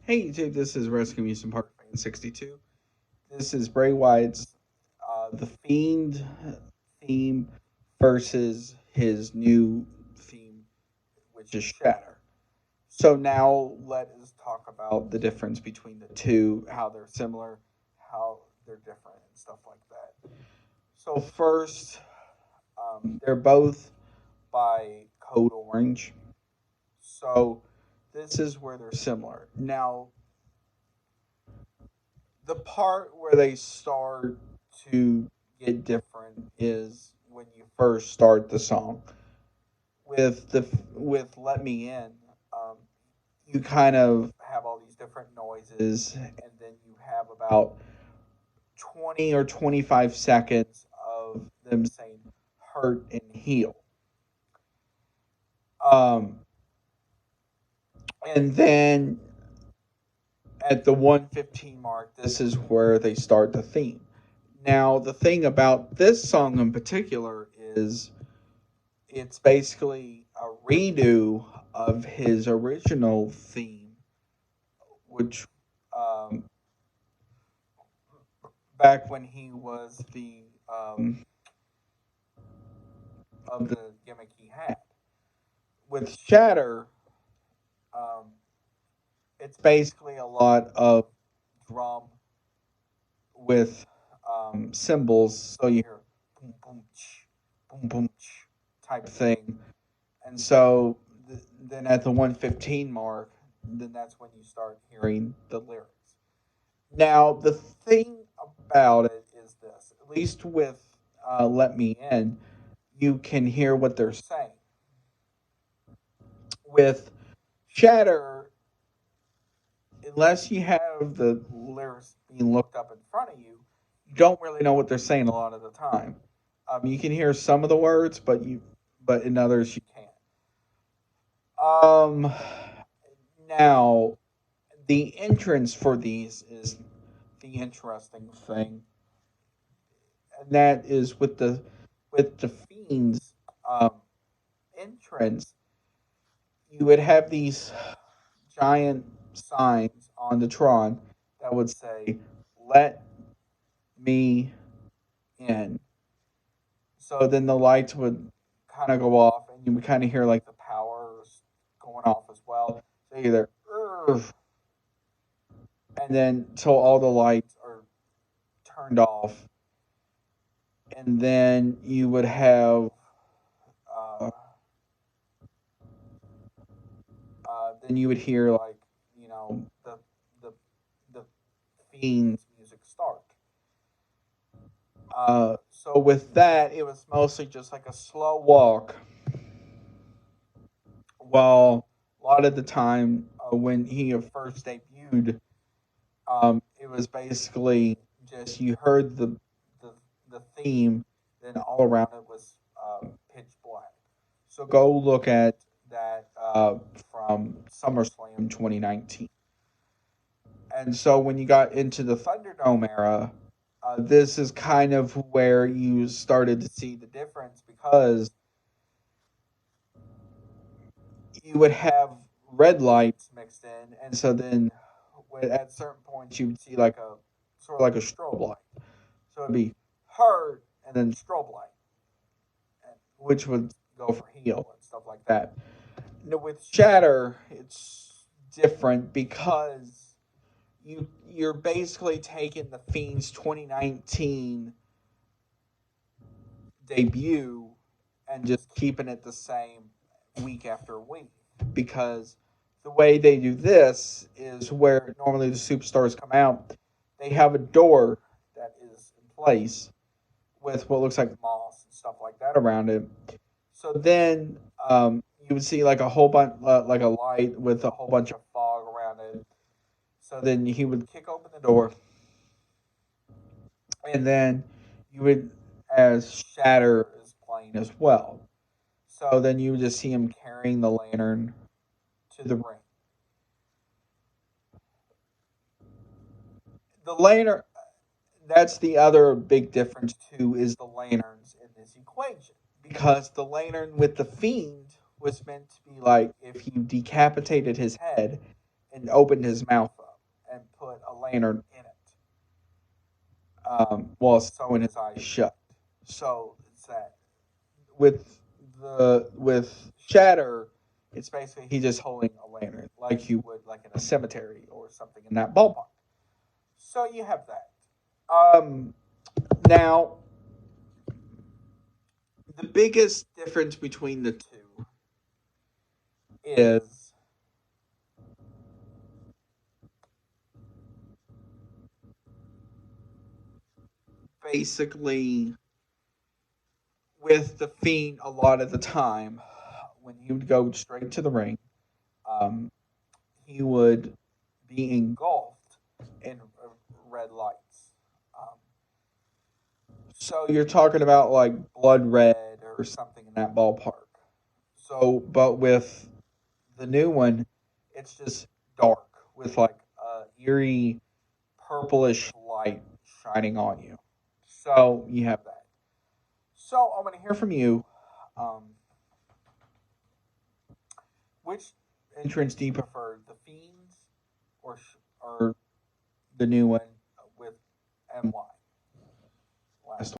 Hey YouTube, this is Rescue Museum Park Fan 62. This is Bray Whytt's The Fiend theme versus his new theme, which is Shatter. So now let us talk about the difference between the two, how they're similar, how they're different, and stuff like that. So first, they're both by Code Orange. So this is where they're similar. Now, the part where they start to get different is when you first start the song with "Let Me In." Um, you kind of have all these different noises, and then you have about 20 or 25 seconds of them saying "hurt" and "heal." Um, and then at the 115 mark, this is where they start the theme. Now, the thing about this song in particular is it's basically a redo of his original theme, which um, back when he was the of the gimmick he had with Shatter. Um, it's basically a lot of drum with cymbals, so you hear boom boom ch, boom boom ch type thing. And so then at the 115 mark, then that's when you start hearing the lyrics. Now, the thing about it is this, at least with Let Me In, you can hear what they're saying. With Shatter, unless you have the lyrics being looked up in front of you, you don't really know what they're saying a lot of the time. You can hear some of the words, but in others you can't. Um, Now, the entrance for these is the interesting thing, and that is with the fiend's um, entrance. You would have these giant signs on the Tron that would say, "Let me in." So then the lights would kind of go off, and you would kind of hear like the powers going off as well. So either, "Urgh," and then so all the lights are turned off, and then you would have uh, then you would hear like the the fiend's music start. So with that, it was mostly just like a slow walk. While a lot of the time when he first debuted, it was basically just you heard the the theme, then all around it was pitch black. So go look at that from SummerSlam 2019. And so when you got into the Thunderdome era, this is kind of where you started to see the difference because you would have red lights mixed in, and so then at certain points you would see like a sort of like a strobe light. So it'd be hurt and then strobe light, which would go for heal and stuff like that. Now, with Shatter, it's different because you're basically taking the Fiend's 2019 debut and just keeping it the same week after week. Because the way they do this is where normally the superstars come out, they have a door that is in place with what looks like moss and stuff like that around it. So then you would see like a whole bunch, like a light with a whole bunch of fog around it. So then he would kick open the door, and then you would, as Shatter is playing as well. So then you would just see him carrying the lantern to the ring. The lantern, that's the other big difference too, is the lanterns in this equation. Because the lantern with the fiend was meant to be like if you decapitated his head and opened his mouth up and put a lantern in it, while sewing his eyes shut. So it's that with shatter, it's basically he just holding a lantern like you would like in a cemetery or something in that ballpark. So you have that. Now the biggest difference between the two is basically with the fiend a lot of the time when he would go straight to the ring, um, he would be engulfed in red lights. Um, so you're talking about like blood red or something in that ballpark. So, but with the new one, it's just dark with like a eerie purplish light shining on you. So you have that. So I want to hear from you. Um, which entrance do you prefer, the Fiends or the new one with MY?